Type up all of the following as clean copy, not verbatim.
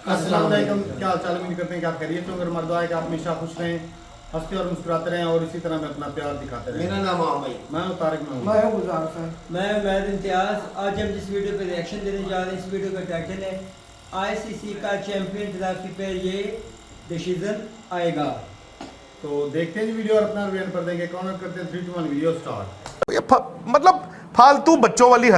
अस्सलाम वालेकुम, क्या हाल चाल? उम्मीद करते हैं कि आप खैरियत से होंगे। हमारा दुआ है कि आप हमेशा खुश रहें, हंसते और मुस्कुराते रहें और इसी तरह में अपना प्यार दिखाते रहें। मेरा नाम आमिर, मैं हूं तारिक महमूद। मैं हूं गुलजार खान। मैं वैद इम्तियाज। आज हम जिस वीडियो पे रिएक्शन देने जा रहे हैं, इस वीडियो का टाइटल है आईसीसी का चैंपियन खिलाफी पे ये डिसीजन आएगा। तो देखते हैं जी वीडियो और अपना रिव्यू पर देंगे। काउंट करते हैं 3 2 1 वीडियो स्टार्ट। मतलब फालतू बच्चों वाली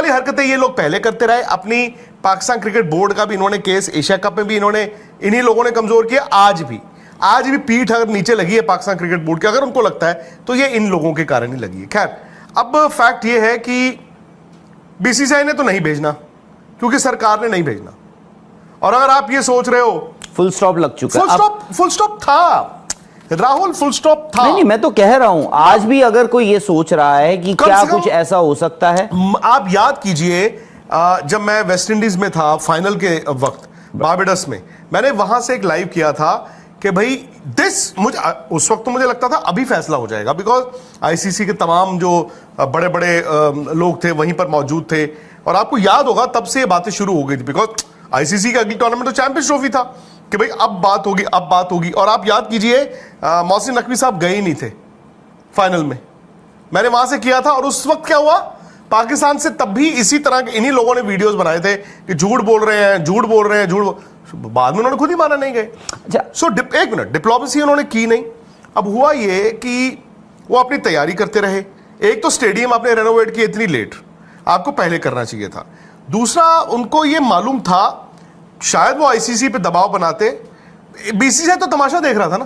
हरकतें ये लोग पहले करते रहे। अपनी पाकिस्तान क्रिकेट बोर्ड का भी इन्होंने केस, एशिया कप में भी इन्होंने इन्हीं लोगों ने कमजोर किया। आज भी पीठ अगर नीचे लगी है पाकिस्तान क्रिकेट बोर्ड की, अगर उनको लगता है तो ये इन लोगों के कारण ही लगी है। खैर, अब फैक्ट ये है कि बीसीसीआई ने तो नहीं भेजना क्योंकि सरकार ने नहीं भेजना। और अगर आप ये सोच रहे हो फुल स्टॉप लग चुका है। फुल स्टॉप था राहुल, फुल स्टॉप था। नहीं, मैं तो कह रहा हूं आज भी अगर कोई ये सोच रहा है कि क्या कुछ ऐसा हो सकता है। आप याद कीजिए, जब मैं वेस्ट इंडीज में था फाइनल के वक्त बारबेडस में, मैंने वहां से एक लाइव किया था कि भाई उस वक्त तो मुझे लगता था अभी फैसला हो जाएगा, बिकॉज आईसीसी के तमाम जो बड़े बड़े लोग थे वहीं पर मौजूद थे। और आपको याद होगा तब से ये बातें शुरू हो गई थी, बिकॉज आईसीसी का अगली टूर्नामेंट तो चैंपियंस ट्रॉफी था कि भाई अब बात होगी। और आप याद कीजिए, मोहसिन नकवी साहब गए ही नहीं थे फाइनल में। मैंने वहां से किया था और उस वक्त क्या हुआ, पाकिस्तान से तब भी इसी तरह के इन्हीं लोगों ने वीडियोस बनाए थे कि झूठ बोल रहे हैं। बाद में उन्होंने खुद ही माना नहीं गए। सो एक मिनट, डिप्लोमेसी उन्होंने की नहीं। अब हुआ ये कि वो अपनी तैयारी करते रहे। एक तो स्टेडियम आपने रेनोवेट किया इतनी लेट, आपको पहले करना चाहिए था। दूसरा, उनको ये मालूम था शायद वो आईसीसी पे दबाव बनाते। बीसीसीआई तो तमाशा देख रहा था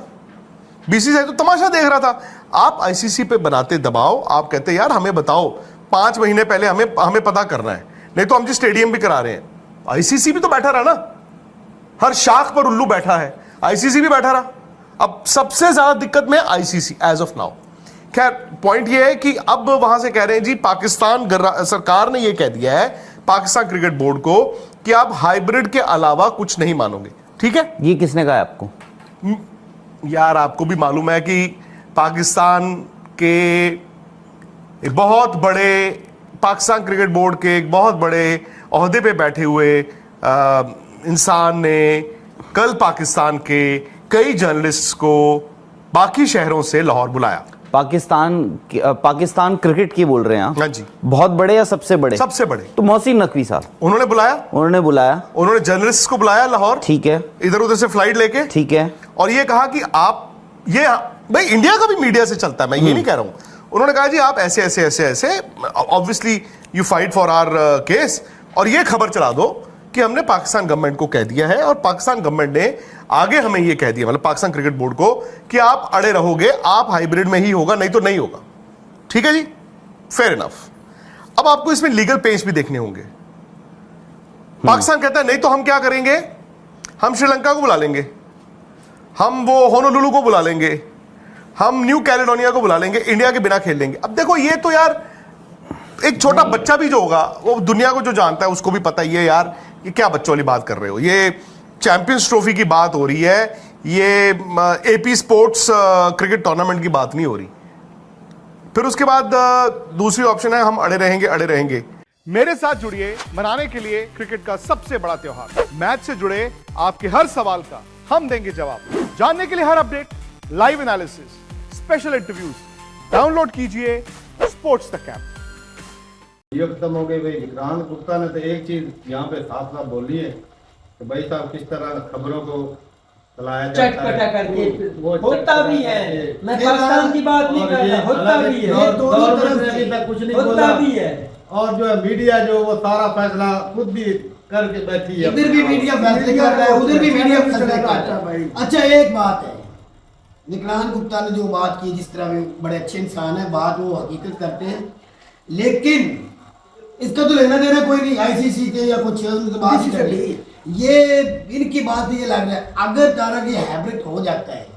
ना, आप आईसीसी पे बनाते दबाव, आप कहते यार हमें बताओ 5 महीने पहले हमें पता करना है, नहीं तो हम जी स्टेडियम भी करा रहे हैं। आईसीसी भी तो बैठा रहा ना, हर शाख पर उल्लू बैठा है, आईसीसी भी बैठा रहा। अब सबसे ज्यादा दिक्कत में आईसीसी एज ऑफ नाउ। खैर, पॉइंट ये है कि अब वहां से कह रहे हैं जी पाकिस्तान सरकार ने यह कह दिया है पाकिस्तान क्रिकेट बोर्ड को कि आप हाइब्रिड के अलावा कुछ नहीं मानोगे। ठीक है, ये किसने कहा है आपको? यार आपको भी मालूम है कि पाकिस्तान के एक बहुत बड़े, पाकिस्तान क्रिकेट बोर्ड के एक बहुत बड़े ओहदे पे बैठे हुए इंसान ने कल पाकिस्तान के कई जर्नलिस्ट को बाकी शहरों से लाहौर बुलाया। पाकिस्तान क्रिकेट की बोल रहे हैं? हाँ जी। बहुत बड़े या सबसे बड़े? सबसे बड़े। तो मोहसिन नकवी साहब उन्होंने बुलाया, उन्होंने जर्नलिस्ट को बुलाया लाहौर। ठीक है, इधर उधर से फ्लाइट लेके। ठीक है। और ये कहा कि आप ये भाई इंडिया का भी मीडिया से चलता है, मैं ये नहीं कह रहा हूं। उन्होंने कहा जी आप ऐसे obviously you fight for our case, और ये खबर चला दो कि हमने पाकिस्तान गवर्नमेंट को कह दिया है और पाकिस्तान गवर्नमेंट ने आगे हमें ये कह दिया, मतलब पाकिस्तान क्रिकेट बोर्ड को, कि आप अड़े रहोगे, आप हाइब्रिड में ही होगा, नहीं तो नहीं होगा। ठीक है जी, फेयर इनफ। अब आपको इसमें लीगल पेज भी देखने होंगे। पाकिस्तान कहता है नहीं तो हम क्या करेंगे, हम श्रीलंका को बुला लेंगे, हम वो होनोलुलु को बुला लेंगे, हम न्यू कैलेडोनिया को बुला लेंगे, इंडिया के बिना खेल लेंगे। अब देखो, ये तो यार एक छोटा बच्चा भी जो होगा, वो दुनिया को जो जानता है उसको भी पता ही है यार ये क्या बच्चों वाली बात कर रहे हो। ये चैंपियंस ट्रॉफी की बात हो रही है, ये एपी स्पोर्ट्स क्रिकेट टूर्नामेंट की बात नहीं हो रही। फिर उसके बाद दूसरी ऑप्शन है हम अड़े रहेंगे। मेरे साथ जुड़िए मनाने के लिए क्रिकेट का सबसे बड़ा त्योहार। मैच से जुड़े आपके हर सवाल का हम देंगे जवाब। जानने के लिए हर update, live analysis, special interviews, download कीजिए स्पोर्ट्स तक ऐप। वीडियो खत्म हो गई भाई। विक्रांत गुप्ता ने तो एक चीज यहाँ पे साफ साफ बोली है कि भाई साहब किस तरह खबरों को चलाया जाता है, चटपटा करके वो होता भी है। मैं पाकिस्तान की बात नहीं कर रहा, होता भी है, दोनों तरफ से अभी तक कुछ नहीं होता बोला भी है। और जो है मीडिया जो वो सारा फैसला खुद भी करके बैठी है। इधर भी मीडिया फैसले कर रहा है, उधर भी मीडिया फैसले कर रहा है। अच्छा, एक बात है, विक्रांत गुप्ता ने जो बात की, जिस तरह वे बड़े अच्छे इंसान है, बात वो हकीकत करते हैं, लेकिन इसका तो लेना देना कोई नहीं आईसीसी के या कुछ बात ही कर ली। ये इनकी बात ये लग रहा है, अगर तारा ये हाइब्रिड हो जाता है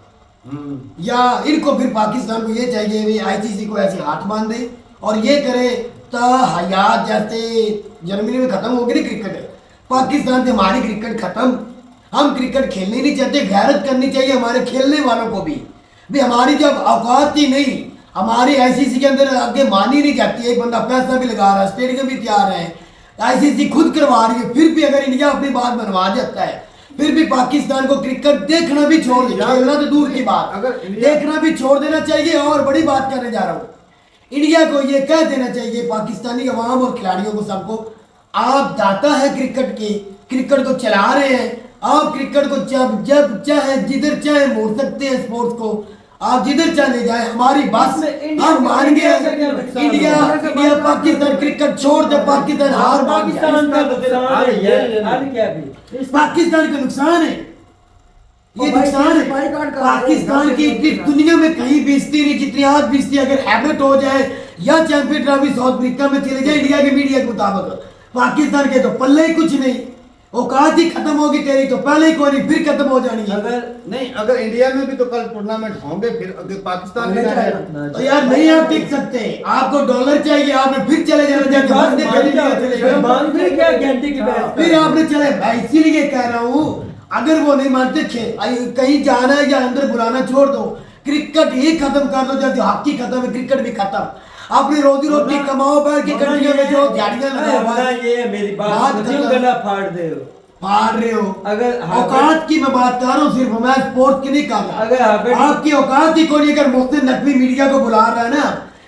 या इनको फिर पाकिस्तान को ये चाहिए भी आईसीसी को ऐसे हाथ बांध दे और ये करे तो हयात जैसे जर्मनी में खत्म हो गई क्रिकेट, पाकिस्तान से हमारी क्रिकेट खत्म। हम क्रिकेट खेलनी नहीं चाहते, गैरत करनी चाहिए हमारे खेलने वालों को भी हमारी जब औकात ही नहीं, हमारी आईसीसी के अंदर आगे मानी नहीं जाती है। एक बंदा पैसा भी लगा रहा है, स्टेडियम भी तैयार है, आईसीसी खुद करवा रही है, फिर भी अगर इंडिया अपनी बात बनवा जाता है, फिर भी पाकिस्तान को क्रिकेट देखना भी छोड़ देना, खेलना तो दूर की बात, अगर देखना भी छोड़ देना चाहिए। और बड़ी बात करने जा रहा हूँ, इंडिया को ये कह देना चाहिए, पाकिस्तानी अवाम और खिलाड़ियों को, सबको, आप दाता है क्रिकेट की, क्रिकेट को चला रहे हैं, आप क्रिकेट को जब जब चाहे जिधर चाहे मोड़ सकते हैं, स्पोर्ट्स को आप जिधर चले जाए, हमारी बस हम मान गए। इंडिया पाकिस्तान क्रिकेट छोड़ दे, पाकिस्तान हार मान गया। पाकिस्तान का नुकसान है यार, अब क्या भी पाकिस्तान का नुकसान है, ये नुकसान है पाकिस्तान की। इतनी दुनिया में कहीं बेइज्जती नहीं जितनी आज बेइज्जती अगर हैबिट हो जाए या चैंपियन ट्रॉफी साउथ अफ्रीका में चले जाए इंडिया के मीडिया के मुताबिक, पाकिस्तान के तो पल्ले ही कुछ नहीं, औकात ही खत्म होगी तेरी तो पहले ही कोई नहीं, फिर खत्म हो जानी है। अगर इंडिया में भी तो कल टूर्नामेंट होंगे, फिर अगर पाकिस्तान में जाए तो यार नहीं आप टिक सकते, आपको डॉलर चाहिए, आपने फिर चले जाना चाहिए, फिर आपने चले। मैं इसीलिए कह रहा हूँ अगर वो नहीं मानते कहीं जाना है या अंदर बुलाना छोड़ दो, क्रिकेट ही खत्म कर दो, जैसे हॉकी खत्म है क्रिकेट भी खत्म। अपनी रोजी रोटी कमाओ, बैठ के कंट्रियों में जो दिहाड़ियां लगाओ, ये मेरी बात गला फाड़ दे फाड़ रहे हो। अगर औकात की मैं बात कर रहा हूँ, सिर्फ मैं स्पोर्ट की नहीं कर रहा। अगर आपकी औकात ही कोई, अगर मोहसिन नकवी मीडिया को बुला रहा है ना,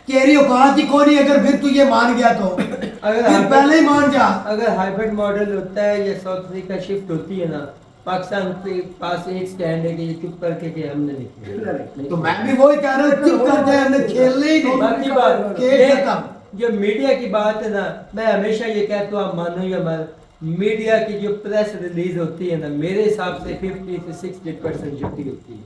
तेरी औकात ही कोई, अगर फिर तू ये मान गया तो फिर पहले ही मान जा। अगर हाइब्रिड मॉडल होता है या साउथ अफ्रीका शिफ्ट होती है ना, पाकिस्तान के पास एक स्टैंड है कि ये चुप करके कि हमने नहीं खेला। तो मैं भी वही कह रहा हूँ, चुप कर जाए, हमने खेलने ही नहीं। बाकी बात खेल खत्म। जो मीडिया की बात है ना, मैं हमेशा ये कहता हूँ, आप मानो या मान, मीडिया की जो प्रेस रिलीज होती है ना, मेरे हिसाब से 50 से 60% झूठी होती है।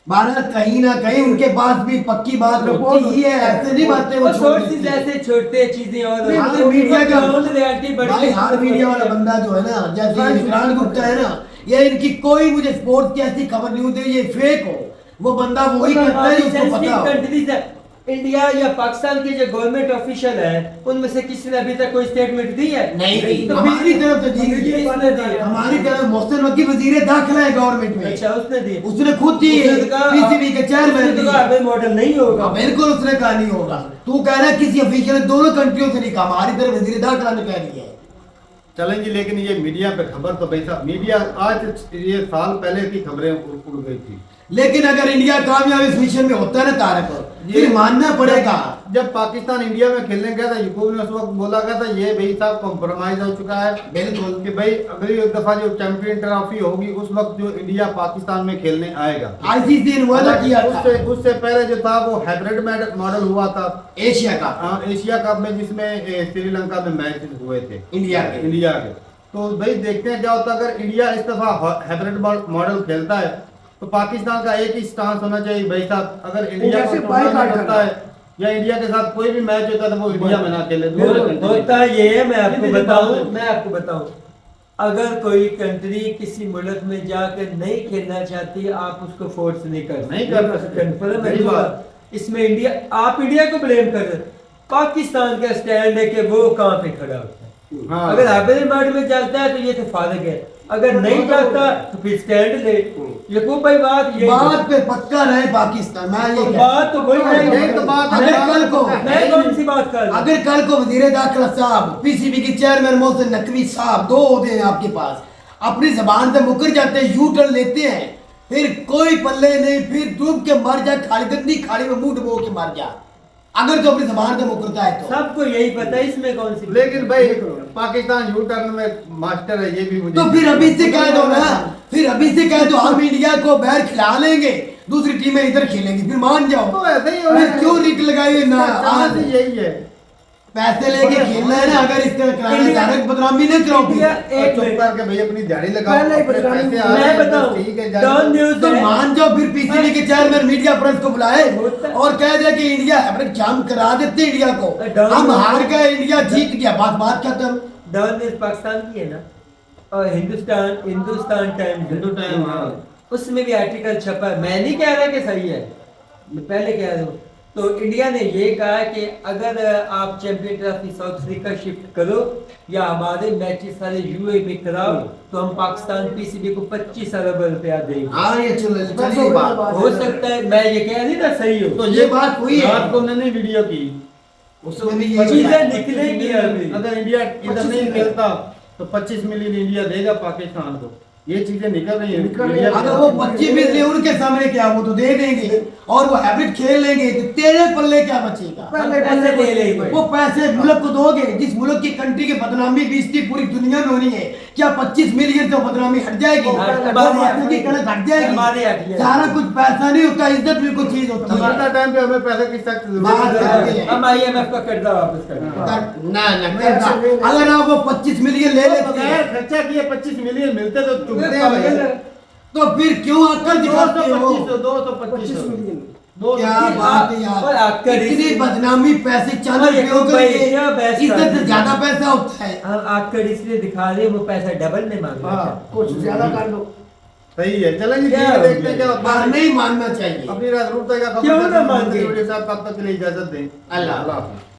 भारत कहीं ना कहीं उनके पास भी पक्की बात होती ही है, ऐसे नहीं बातें वो सोर्सेज ऐसे छोड़ते चीजें और मीडिया का रियलिटी बड़ी भाई, हर मीडिया वाला बंदा जो है ना, जैसे विक्रांत गुप्ता है ना, ये इनकी कोई मुझे स्पोर्ट्स की ऐसी खबर नहीं होती ये फेक हो, वो बंदा वही करता है उसको पता हो। इंडिया या पाकिस्तान के जो गवर्नमेंट ऑफिशियल है, उनमें से किसी ने अभी तक कोई स्टेटमेंट दी है? नहीं दी। तो हमारी तरफ से दी गई, हमारी तरफ मोहसिन नकवी वजीर दाखिला है गवर्नमेंट में। अच्छा, उसने दी, उसने खुद दी, पीसीबी के चेयरमैन दी। मॉडल नहीं होगा, बिल्कुल उसने कहा नहीं होगा। तू कह रहा है किसी ऑफिशियल ने दोनों कंट्रियों से नहीं कहा, हमारी तरफ वजीर दाखिला ने कह दिया है। चलेंगे, लेकिन ये मीडिया पे खबर तो भाई साहब, मीडिया आज ये साल पहले की खबरें उड़ गई थी। लेकिन अगर इंडिया कामयाब इस मिशन में होता है ना तारक, ये मानना पड़ेगा। जब पाकिस्तान इंडिया में खेलने गया था, यूकोब ने उस वक्त बोला गया था ये भाई साहब कॉम्प्रोमाइज हो चुका है, बिल्कुल, कि भाई अगली दफा जो चैंपियन ट्रॉफी होगी उस वक्त जो इंडिया पाकिस्तान में खेलने आएगा, आईसीसी ने वादा किया था। उससे पहले जो था वो हाइब्रिड मॉडल हुआ था एशिया कप, एशिया कप में, जिसमें श्रीलंका में मैच हुए थे इंडिया के। तो भाई देखते हैं क्या होता है। अगर इंडिया इस दफा हाइब्रिड मॉडल खेलता है तो पाकिस्तान का एक ही स्टांस होना चाहिए भाई साहब, अगर इंडिया को टूर्नामेंट होता है या इंडिया के साथ कोई भी मैच होता है तो वो इंडिया में ना खेले। होता ये है, मैं आपको बताऊं, अगर कोई कंट्री किसी मुल्क में जाकर नहीं खेलना चाहती, आप उसको फोर्स नहीं कर सकते। इसमें इंडिया, आप इंडिया को ब्लेम कर रहे, पाकिस्तान का स्टैंड है कि वो कहाँ पे खड़ा होता है। हाँ। अगर हाइब्रिड मॉडल में चलता है तो ये तो फारग है, अगर नहीं चलता तो फिर स्टैंड ले। यकूब भाई बात पे पक्का रहे पाकिस्तान, मैं ये बात तो वही है। तो बात अगर कल को मैं कौन सी बात कर, अगर कल को वजीर दाखिला साहब, पीसीबी के चेयरमैन मोहसिन नकवी साहब, दो होते हैं आपके पास, अपनी जबान से मुकर जाते हैं, यू टर्न लेते हैं, फिर कोई पल्ले नहीं, फिर डूब के मर जा, खाली गंदी खाड़ी में मुंह डुबो के मर जा, अगर तो अपनी जबान से मुकरता है तो। सबको यही पता है, इसमें कौन सी। लेकिन भाई पाकिस्तान यू टर्न में मास्टर है, ये भी मुझे तो फिर अभी से कह दो ना, फिर अभी से कह दो हम इंडिया को बैर खिला लेंगे, दूसरी टीमें इधर खेलेंगी, फिर मान जाओ। तो ऐसे ही फिर क्यों रिट लगाई ना, आज यही है, पैसे लेके खेलना है ना, अगर इस तरह कराना तारक बदनामी न करो। एक चुप करके भाई अपनी दिहाड़ी लगाओ, मैं बताऊं, डॉन न्यूज़ तो मान जाओ, फिर पीसीबी के चेयरमैन मीडिया प्रेस को बुलाए और कह दे कि इंडिया हैब्रिड जाम करा देते इंडिया को, हम हार गए, इंडिया जीत गया, बात खत्म। डॉन न्यूज़ पाकिस्तान की है ना, और हिंदुस्तान टाइम, उसमें भी आर्टिकल छपा है। मैं नहीं कह रहा कि सही है, मैं पहले कह रहा हूँ। तो इंडिया ने ये कहा कि अगर आप champion trophy south Africa shift करो या हमारे मैचेस सारे यूएई में कराओ तो हम पाकिस्तान पीसीबी को 25 अरब रुपया देंगे। हाँ, ये चलिए बात हो सकता है, मैं ये कह रही ना सही हो। तो ये बात हुई है, रात को मैंने वीडियो की, उसमें भी ये चीजें निकलेंगी अभी। अगर इंडिया इधर नहीं खेलता तो 25 मिलियन इंडिया देगा पाकिस्तान को। ये चीजें निकल रही हैं इंडिया की। अगर वो 25 मिलियन उनके सामने क्या वो तो दे देंगे और वो हैबिट खेल लेंगे तो तेरे पल्ले क्या बचेगा? पैसे ले लेंगे। वो पैसे मुल्क को दोगे, जिस मुल्क की कंट्री की बदनामी बेइज्जती पूरी दुनिया में होनी है, क्या 25 मिलियन से बदनामी हट जाएगी? वो मार्केट की कणक हट जाएगी? सारा कुछ पैसा नहीं होता, इज्जत भी कोई चीज होती है। मरता टाइम पे हमें पैसे की सख्त बात जरूरत करते है। हैं। हम IMF का कर्जा वापस कर ना ना कर्जा अगर आप वो 25 मिलियन ले लेते बगैर हैं खर्चा किए 25 मिलियन मिलते तो चुभते हैं भाई। तो फिर क्यों अक्ल दिखाते हो? 225 मिलियन क्या बात है और यार, अक्ल इतनी इसी- बदनामी पैसे और चांदी ये क्यों भाई करेंगे? क्या बेस्ट इज्जत कर से ज्यादा पैसा होता है। हम आकर इसलिए दिखा रहे वो पैसा डबल में मांग रहे हैं। कुछ ज्यादा कर लो, सही है। चलेंगे क्या ठीक है, हो देखते हैं गया? क्या होता बाहर है। नहीं मानना चाहिए। अपनी राजरूपता का क्यों ना मांगे? साहब तब तक के लिए इजाजत दें। अल्लाह हाफिज़।